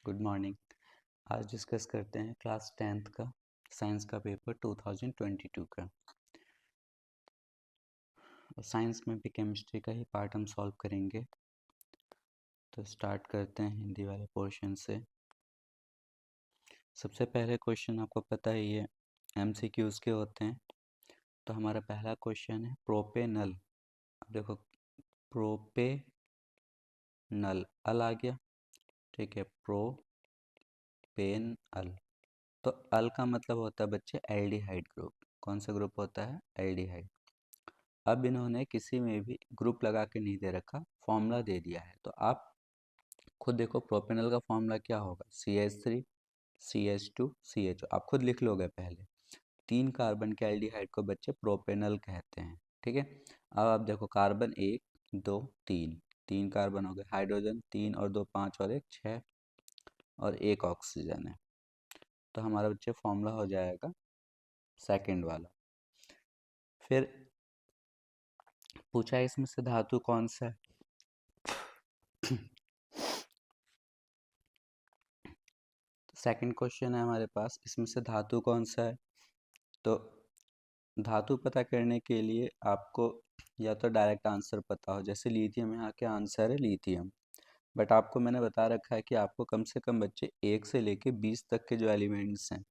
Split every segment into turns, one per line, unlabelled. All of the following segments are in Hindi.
Good morning. आज डिस्कस करते हैं क्लास 10th का साइंस का पेपर 2022 का। साइंस में भी केमिस्ट्री का ही पार्ट हम सॉल्व करेंगे। तो स्टार्ट करते हैं हिंदी वाले पोर्शन से। सबसे पहले क्वेश्चन आपको पता ही है, MCQs के होते हैं। तो हमारा पहला क्वेश्चन है प्रोपेनल। अब देखो प्रोपेनल अल आ गया, ठीक है। प्रोपेनल तो अल का मतलब होता है बच्चे एल्डिहाइड ग्रुप। कौन सा ग्रुप होता है? एल्डिहाइड। अब इन्होंने किसी में भी ग्रुप लगा के नहीं दे रखा, फॉर्मूला दे दिया है। तो आप खुद देखो प्रोपेनल का फॉर्मूला क्या होगा, CH3 CH2 CHO। आप खुद लिख लोगे पहले। 3 कार्बन के एल्डिहाइड को बच्चे प्रोपेनल कहते हैं, ठीक है। अब आप देखो कार्बन 1 2 3 कार्बन हो गए, हाइड्रोजन 3 और 2 5 और 1 6 और 1 ऑक्सीजन है। तो हमारा बच्चे फॉर्मूला हो जाएगा सेकेंड वाला। फिर पूछा इसमें से धातु कौन सा है। सेकंड क्वेश्चन है हमारे पास, इसमें से धातु कौन सा है। तो धातु पता करने के लिए आपको या तो डायरेक्ट आंसर पता हो, जैसे लिथियम, यहाँ के आंसर है लिथियम। बट आपको मैंने बता रखा है कि आपको कम से कम बच्चे 1 से लेके 20 तक के जो एलिमेंट्स हैं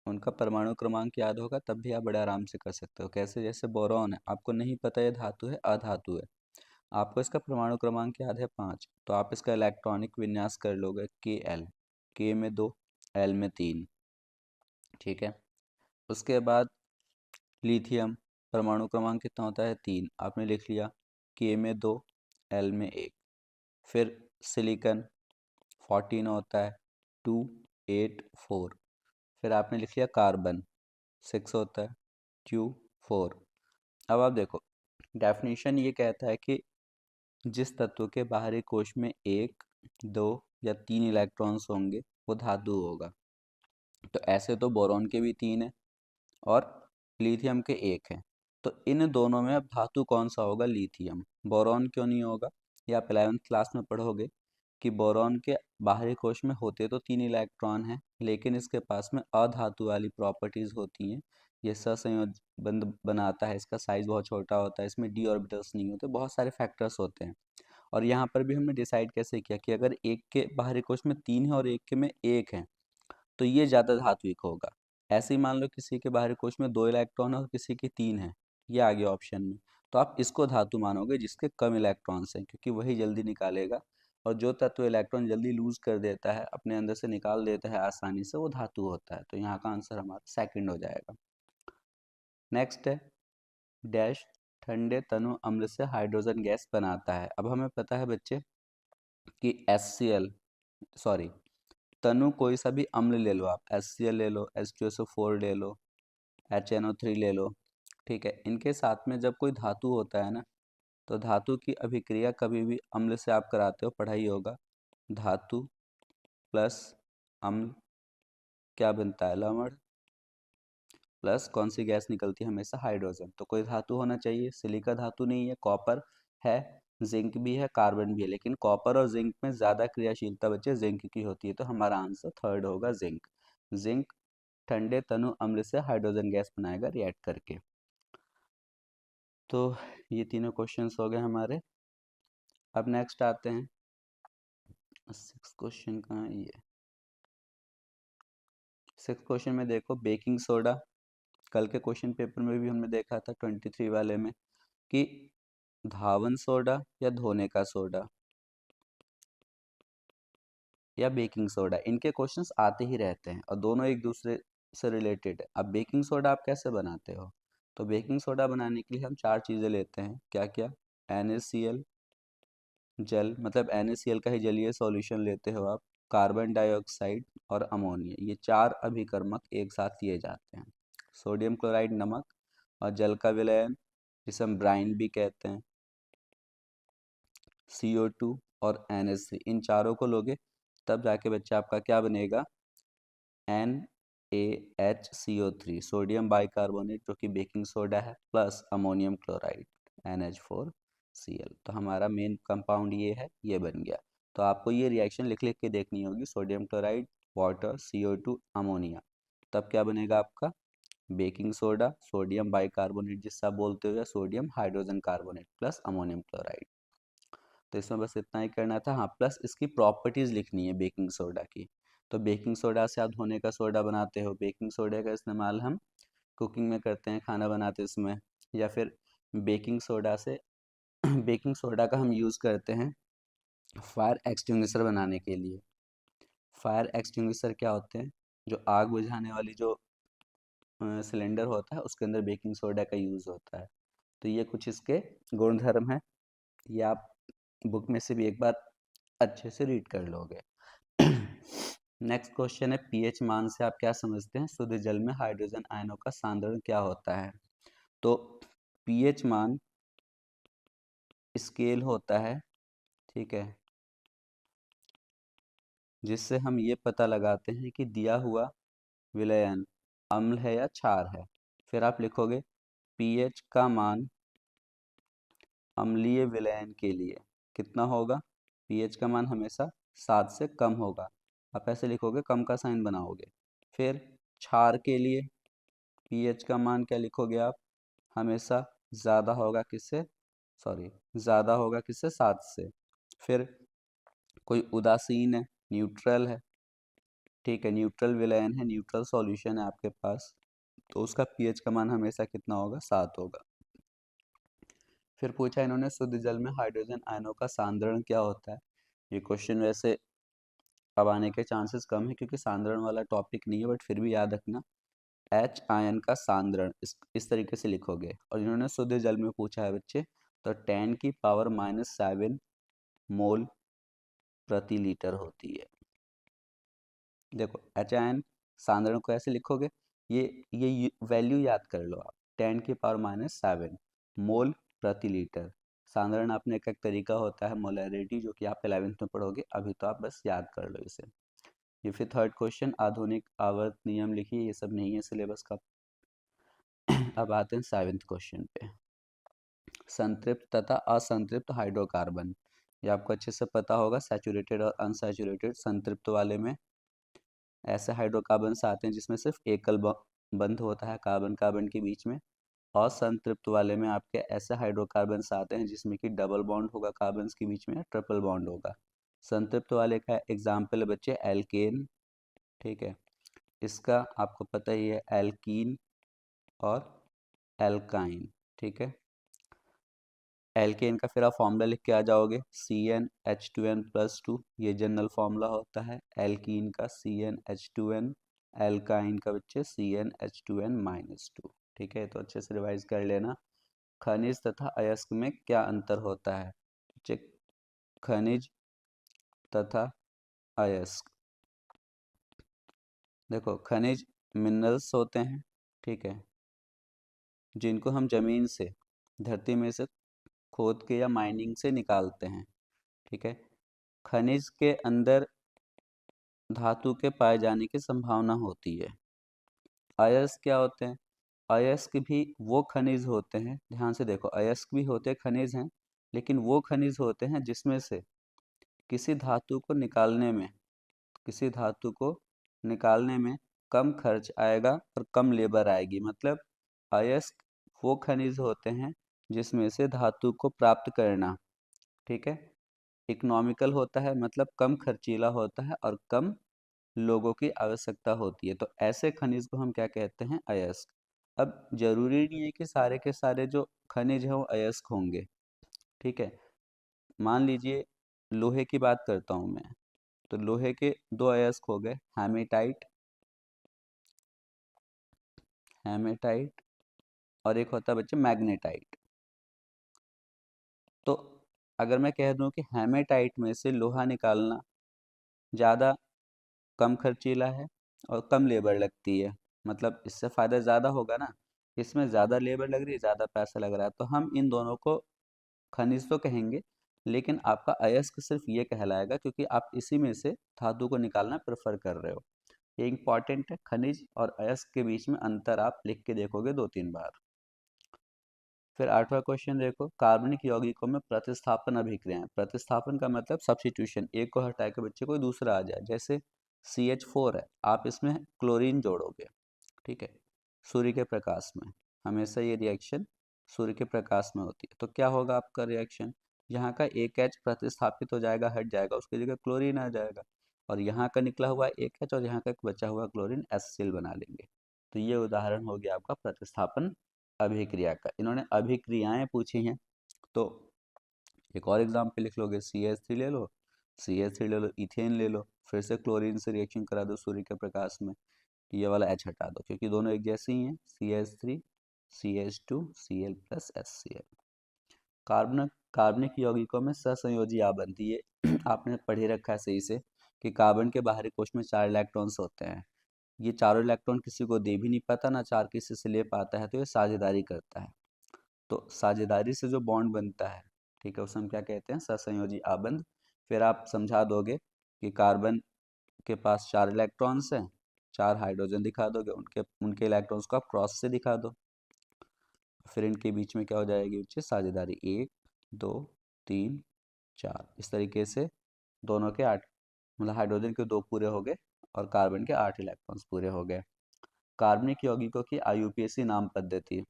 उनका परमाणु क्रमांक याद होगा, तब भी आप बड़े आराम से कर सकते हो। कैसे? जैसे बोरॉन है, आपको नहीं पता ये धातु है अधातु है, आपको इसका परमाणु क्रमांक याद है 5, तो आप इसका इलेक्ट्रॉनिक विन्यास कर लोगे Kl, K में 2 L में 3, ठीक है। उसके बाद लिथियम परमाणु क्रमांक कितना होता है? 3, आपने लिख लिया K में 2 L में 1। फिर सिलिकॉन 14 होता है 2 8 4। फिर आपने लिख लिया कार्बन 6 होता है 2 4। अब आप देखो डेफिनेशन ये कहता है कि जिस तत्व के बाहरी कोश में 1 2 या 3 इलेक्ट्रॉन्स होंगे वो धातु होगा। तो ऐसे तो बोरॉन के भी 3 है और लिथियम के 1 है। तो इन दोनों में अब धातु कौन सा होगा? लिथियम। बोरॉन क्यों नहीं होगा? ये आप 11th क्लास में पढ़ोगे कि बोरॉन के बाहरी कोश में होते तो 3 इलेक्ट्रॉन हैं, लेकिन इसके पास में अधातु वाली प्रॉपर्टीज होती हैं। ये सहसंयोज बंध बनाता है, इसका साइज बहुत छोटा होता है, इसमें d ऑर्बिटल्स नहीं होते, बहुत सारे फैक्टर्स होते हैं। और यहाँ पर भी हमने डिसाइड कैसे किया कि अगर एक के बाहरी कोश में 3 है और एक के में 1 है तो ये ज़्यादा धात्विक होगा। ऐसे ही मान लो किसी के बाहरी कोश में 2 इलेक्ट्रॉन है और किसी के 3 है, ये आ गया ऑप्शन में, तो आप इसको धातु मानोगे जिसके कम इलेक्ट्रॉन्स हैं, क्योंकि वही जल्दी निकालेगा। और जो तत्व इलेक्ट्रॉन जल्दी लूज कर देता है, अपने अंदर से निकाल देता है आसानी से, वो धातु होता है। तो यहाँ का आंसर हमारा सेकंड हो जाएगा। नेक्स्ट है डैश ठंडे तनु अम्ल से हाइड्रोजन गैस बनाता है। अब हमें पता है बच्चे कि तनु कोई सा भी अम्ल ले लो आप, HCl ले लो, H2SO4 ले लो, HNO3 ले लो, ठीक है। इनके साथ में जब कोई धातु होता है ना, तो धातु की अभिक्रिया कभी भी अम्ल से आप कराते हो, पढ़ाई होगा। धातु प्लस अम्ल क्या बनता है? लवण प्लस कौन सी गैस निकलती है? हमेशा हाइड्रोजन। तो कोई धातु होना चाहिए। सिलिका धातु नहीं है, कॉपर है, जिंक भी है, कार्बन भी है, लेकिन कॉपर और जिंक में ज़्यादा क्रियाशीलता बच्चे जिंक की होती है। तो हमारा आंसर थर्ड होगा जिंक। जिंक ठंडे तनु अम्ल से हाइड्रोजन गैस बनाएगा रिएक्ट करके। तो ये तीनों क्वेश्चंस हो गए हमारे। अब नेक्स्ट आते हैं 6th क्वेश्चन। कहाँ है ये? 6th क्वेश्चन में देखो बेकिंग सोडा, कल के क्वेश्चन पेपर में भी हमने देखा था 23 वाले में कि धावन सोडा या धोने का सोडा या बेकिंग सोडा, इनके क्वेश्चंस आते ही रहते हैं और दोनों एक दूसरे से रिलेटेड है। अब बेकिंग सोडा आप कैसे बनाते हो? तो बेकिंग सोडा बनाने के लिए हम 4 चीज़ें लेते हैं। क्या क्या? NaCl जल, मतलब NaCl का ही जलीय सॉल्यूशन लेते हो आप, कार्बन डाइऑक्साइड और अमोनिया, ये 4 अभिकर्मक एक साथ लिए जाते हैं। सोडियम क्लोराइड नमक और जल का विलयन, जिसे हम ब्राइन भी कहते हैं, CO2 और NH3, इन चारों को लोगे तब जाके बच्चा आपका क्या बनेगा? NaHCO3, सोडियम बाइकार्बोनेट, जो कि बेकिंग सोडा है, प्लस अमोनियम क्लोराइड NH4Cl। तो हमारा मेन कंपाउंड ये है, ये बन गया। तो आपको ये रिएक्शन लिख लिख के देखनी होगी, sodium chloride, water, CO2, ammonia, तब क्या बनेगा आपका बेकिंग सोडा, सोडियम बाइकार्बोनेट जिससे आप बोलते हो, या sodium hydrogen carbonate plus ammonium chloride. तो इसमें बस इतना ही करना था। हाँ, प्लस इसकी प्रॉपर्टीज़ लिखनी है बेकिंग सोडा की। तो बेकिंग सोडा से आप धोने का सोडा बनाते हो, बेकिंग सोडा का इस्तेमाल हम कुकिंग में करते हैं, खाना बनाते हैं उसमें, या फिर बेकिंग सोडा से बेकिंग सोडा का हम यूज़ करते हैं फायर एक्सटिंग्विशर बनाने के लिए। फायर एक्सटिंग्विशर क्या होते हैं, जो आग बुझाने वाली जो सिलेंडर होता है उसके अंदर बेकिंग सोडा का यूज़ होता है। तो ये कुछ इसके गुणधर्म हैं, ये आप बुक में से भी एक बार अच्छे से रीड कर लोगे। नेक्स्ट क्वेश्चन है, पीएच मान से आप क्या समझते हैं, शुद्ध जल में हाइड्रोजन आयनों का सांद्रण क्या होता है। तो पीएच मान स्केल होता है, ठीक है, जिससे हम ये पता लगाते हैं कि दिया हुआ विलयन अम्ल है या क्षार है। फिर आप लिखोगे पीएच का मान अम्लीय विलयन के लिए कितना होगा, पीएच का मान हमेशा 7 से कम होगा, आप ऐसे लिखोगे, कम का साइन बनाओगे। फिर क्षार के लिए पीएच का मान क्या लिखोगे आप, हमेशा ज़्यादा होगा किससे, ज़्यादा होगा किससे, 7 से। फिर कोई उदासीन है, न्यूट्रल है, ठीक है, न्यूट्रल विलयन है, न्यूट्रल सॉल्यूशन है आपके पास, तो उसका पीएच का मान हमेशा कितना होगा, 7 होगा। फिर पूछा इन्होंने शुद्ध जल में हाइड्रोजन आयनों का सांद्रण क्या होता है। ये क्वेश्चन वैसे अब आने के चांसेस कम है क्योंकि सांद्रण वाला टॉपिक नहीं है, बट फिर भी याद रखना, H आयन का सांद्रण इस तरीके से लिखोगे। और इन्होंने शुद्ध जल में पूछा है बच्चे, तो 10 की पावर -7 मोल प्रति लीटर होती है। देखो H आयन सांद्रण को ऐसे लिखोगे, ये वैल्यू याद कर लो आप, 10 की पावर -7 मोल प्रति लीटर। सांद्रण आपने एक तरीका होता है मोलैरिटी, जो कि आप 11th में पढ़ोगे, अभी तो आप बस याद कर लो इसे। ये फिर थर्ड क्वेश्चन, आधुनिक आवर्त नियम लिखिए, ये सब नहीं है सिलेबस का। अब आते हैं 7th क्वेश्चन पे, संतृप्त तथा असंतृप्त हाइड्रोकार्बन। ये आपको अच्छे से पता होगा, सैचुरेटेड और अनसैचुरेटेड। संतृप्त वाले में ऐसे हाइड्रोकार्बन आते हैं जिसमें सिर्फ एकल बंध होता है कार्बन कार्बन के बीच में। असंतृप्त वाले में आपके ऐसे हाइड्रोकार्बन आते हैं जिसमें कि डबल बॉन्ड होगा कार्बन के बीच में, ट्रिपल बॉन्ड होगा। संतृप्त वाले का एग्जाम्पल है बच्चे एल्केन, ठीक है, इसका आपको पता ही है एल्कीन और एल्काइन, ठीक है। एल्केन का फिर आप फॉर्मूला लिख के आ जाओगे, CnH2n+2, ये जनरल फॉर्मूला होता है। एल्कीन का CnH2n, एल्काइन का बच्चे CnH2n-2, ठीक है। तो अच्छे से रिवाइज कर लेना। खनिज तथा अयस्क में क्या अंतर होता है, बच्चे खनिज तथा अयस्क, देखो खनिज मिनरल्स होते हैं, ठीक है, जिनको हम जमीन से, धरती में से खोद के या माइनिंग से निकालते हैं, ठीक है। खनिज के अंदर धातु के पाए जाने की संभावना होती है। अयस्क क्या होते हैं, अयस्क भी वो खनिज होते हैं, ध्यान से देखो, अयस्क भी होते खनिज हैं, लेकिन वो खनिज होते हैं जिसमें से किसी धातु को निकालने में, किसी धातु को निकालने में कम खर्च आएगा और कम लेबर आएगी। मतलब अयस्क वो खनिज होते हैं जिसमें से धातु को प्राप्त करना, ठीक है, इकोनॉमिकल होता है, मतलब कम खर्चीला होता है और कम लोगों की आवश्यकता होती है। तो ऐसे खनिज को हम क्या कहते हैं, अयस्क। अब जरूरी नहीं है कि सारे के सारे जो खनिज हैं वो अयस्क होंगे, ठीक है। मान लीजिए लोहे की बात करता हूँ मैं, तो लोहे के दो अयस्क हो गए, हेमेटाइट, हेमेटाइट, और एक होता है बच्चे मैग्नेटाइट। तो अगर मैं कह दूं कि हेमेटाइट में से लोहा निकालना ज़्यादा कम खर्चीला है और कम लेबर लगती है, मतलब इससे फ़ायदा ज़्यादा होगा ना, इसमें ज़्यादा लेबर लग रही है, ज़्यादा पैसा लग रहा है, तो हम इन दोनों को खनिज तो कहेंगे, लेकिन आपका अयस्क सिर्फ ये कहलाएगा क्योंकि आप इसी में से धातु को निकालना प्रेफर कर रहे हो। ये इंपॉर्टेंट है, खनिज और अयस्क के बीच में अंतर आप लिख के देखोगे 2-3 बार। फिर 8वां क्वेश्चन देखो, कार्बनिक यौगिकों में प्रतिस्थापन अभिक्रियाएं। प्रतिस्थापन का मतलब सब्स्टिट्यूशन, एक को हटा के बच्चे कोई दूसरा आ जाए। जैसे CH4 है, आप इसमें क्लोरीन जोड़ोगे, ठीक है, सूर्य के प्रकाश में, हमेशा ये रिएक्शन सूर्य के प्रकाश में होती है, तो क्या होगा आपका रिएक्शन, यहाँ का एक H प्रतिस्थापित हो जाएगा, हट जाएगा, उसकी जगह क्लोरीन आ जाएगा, और यहाँ का निकला हुआ एक H और यहाँ का एक बचा हुआ क्लोरीन HCl बना लेंगे। तो ये उदाहरण हो गया आपका प्रतिस्थापन अभिक्रिया का। इन्होंने अभिक्रियाएं पूछी हैं, तो एक और एग्जाम्पल लिख लोगे, CH3 ले लो, CH3 ले लो, इथेन ले लो, फिर से क्लोरीन से रिएक्शन करा दो सूर्य के प्रकाश में, ये वाला H हटा दो क्योंकि दोनों एक जैसे ही हैं, CH3 CH2 Cl plus HCl। कार्बनिक यौगिकों में सहसंयोजी आबंध, ये आपने पढ़ ही रखा है सही से कि कार्बन के बाहरी कोश में 4 इलेक्ट्रॉन्स होते हैं। ये चारों इलेक्ट्रॉन किसी को दे भी नहीं पाता, ना 4 किसी से ले पाता है, तो ये साझेदारी करता है। तो साझेदारी से जो बॉन्ड बनता है, ठीक है, उसे हम क्या कहते हैं, सहसंयोजी आबंध। फिर आप समझा दोगे कि कार्बन के पास 4 इलेक्ट्रॉन्स हैं, 4 हाइड्रोजन दिखा दोगे, उनके उनके इलेक्ट्रॉन्स को आप क्रॉस से दिखा दो, फिर इनके बीच में क्या हो जाएगी बच्चे, साझेदारी 1 2 3 4, इस तरीके से दोनों के 8, मतलब हाइड्रोजन के 2 पूरे हो गए और कार्बन के 8 इलेक्ट्रॉन्स पूरे हो गए। कार्बनिक यौगिकों की IUPAC नाम पद्धति,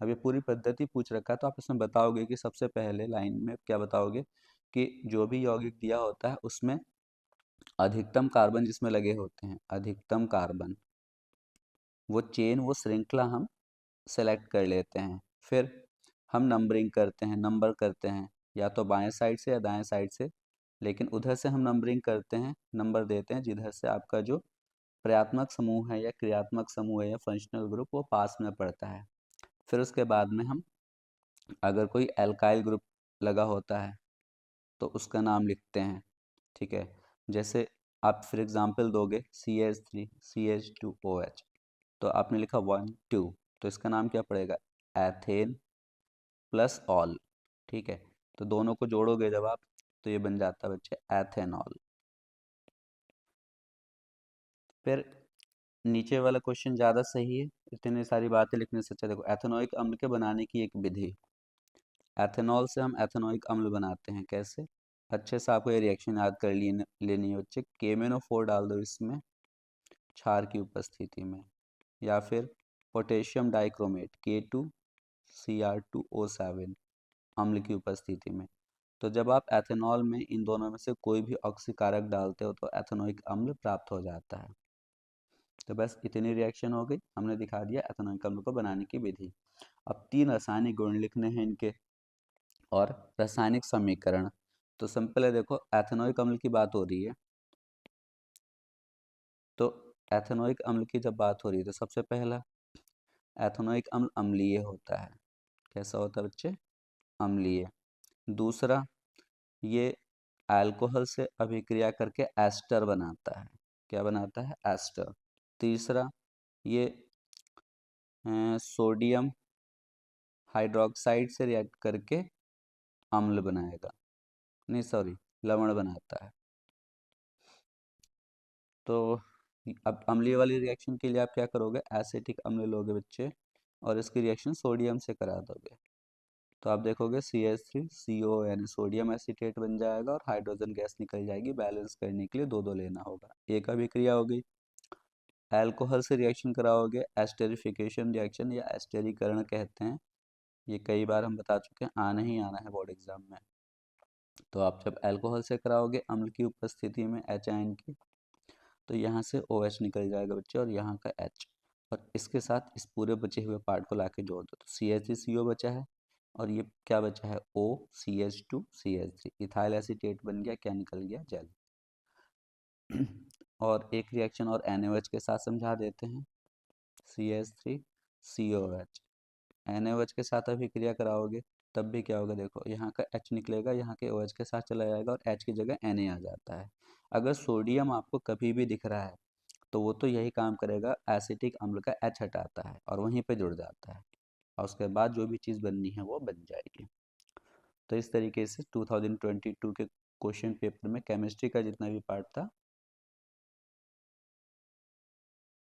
अब ये पूरी पद्धति पूछ रखा है, तो आप इसमें बताओगे कि सबसे पहले लाइन में क्या बताओगे कि जो भी यौगिक दिया होता है उसमें अधिकतम कार्बन जिसमें लगे होते हैं, अधिकतम कार्बन, वो चेन, वो श्रृंखला हम सेलेक्ट कर लेते हैं। फिर हम नंबरिंग करते हैं, नंबर करते हैं, या तो बाएं साइड से या दाएं साइड से, लेकिन उधर से हम नंबरिंग करते हैं, नंबर देते हैं जिधर से आपका जो प्रयात्मक समूह है या क्रियात्मक समूह है या फंक्शनल ग्रुप वो पास में पड़ता है। फिर उसके बाद में हम, अगर कोई एल्काइल ग्रुप लगा होता है तो उसका नाम लिखते हैं, ठीक है। जैसे आप फिर एग्जांपल दोगे CH3 CH2OH, तो आपने लिखा 1 2, तो इसका नाम क्या पड़ेगा, एथेन प्लस ऑल, ठीक है। तो दोनों को जोड़ोगे जब आप, तो ये बन जाता है बच्चे एथेनॉल। फिर नीचे वाला क्वेश्चन ज़्यादा सही है, इतनी सारी बातें लिखने से अच्छा देखो, एथेनोइक अम्ल के बनाने की एक विधि। एथेनॉल से हम एथेनोइक अम्ल बनाते हैं, कैसे, अच्छे से आपको ये रिएक्शन याद कर लेनी है बच्चे। KMnO4 डाल दो इसमें क्षार की उपस्थिति में, या फिर पोटेशियम डाइक्रोमेट K2Cr2O7 अम्ल की उपस्थिति में। तो जब आप एथेनॉल में इन दोनों में से कोई भी ऑक्सीकारक डालते हो तो एथेनोइक अम्ल प्राप्त हो जाता है। तो बस इतनी रिएक्शन हो गई, हमने दिखा दिया एथेनोइक अम्ल को बनाने की विधि। अब 3 रासायनिक गुण लिखने हैं इनके और रासायनिक समीकरण। तो सिंपल है, देखो एथेनोइक अम्ल की बात हो रही है, तो एथेनोइक अम्ल की जब बात हो रही है तो सबसे पहला, एथेनोइक अम्ल अम्लीय होता है। कैसा होता है बच्चे, अम्लीय। दूसरा, ये अल्कोहल से अभिक्रिया करके एस्टर बनाता है, क्या बनाता है, एस्टर। तीसरा, ये सोडियम हाइड्रोक्साइड से रिएक्ट करके अम्ल बनाएगा, नहीं सॉरी, लवण बनाता है। तो अब अम्लीय वाली रिएक्शन के लिए आप क्या करोगे, एसिटिक अम्ल लोगे बच्चे और इसकी रिएक्शन सोडियम से करा दोगे, तो आप देखोगे CH3CO यानी सोडियम एसीटेट बन जाएगा और हाइड्रोजन गैस निकल जाएगी। बैलेंस करने के लिए 2 लेना होगा। एक अभिक्रिया हो गई। अल्कोहल से रिएक्शन कराओगे, एस्टेरिफिकेशन रिएक्शन या एस्टेरीकरण कहते हैं, ये कई बार हम बता चुके हैं, आना ही आना है बोर्ड एग्जाम में। तो आप जब अल्कोहल से कराओगे अम्ल की उपस्थिति में H आयन की, तो यहाँ से OH निकल जाएगा बच्चे और यहाँ का H, और इसके साथ इस पूरे बचे हुए पार्ट को लाके जोड़ दो, तो CH3CO बचा है और ये क्या बचा है, OCH2CH3, इथाइल एसीटेट बन गया, क्या निकल गया, जल। और एक रिएक्शन और NaOH के साथ समझा देते हैं, CH3COH, NaOH के साथ अभिक्रिया कराओगे तब भी क्या होगा, देखो यहाँ का H निकलेगा, यहाँ के OH के साथ चला जाएगा और H की जगह Na आ जाता है। अगर सोडियम आपको कभी भी दिख रहा है तो वो तो यही काम करेगा, एसिटिक अम्ल का H हटाता है और वहीं पे जुड़ जाता है, और उसके बाद जो भी चीज़ बननी है वो बन जाएगी। तो इस तरीके से 2022 के क्वेश्चन पेपर में केमिस्ट्री का जितना भी पार्ट था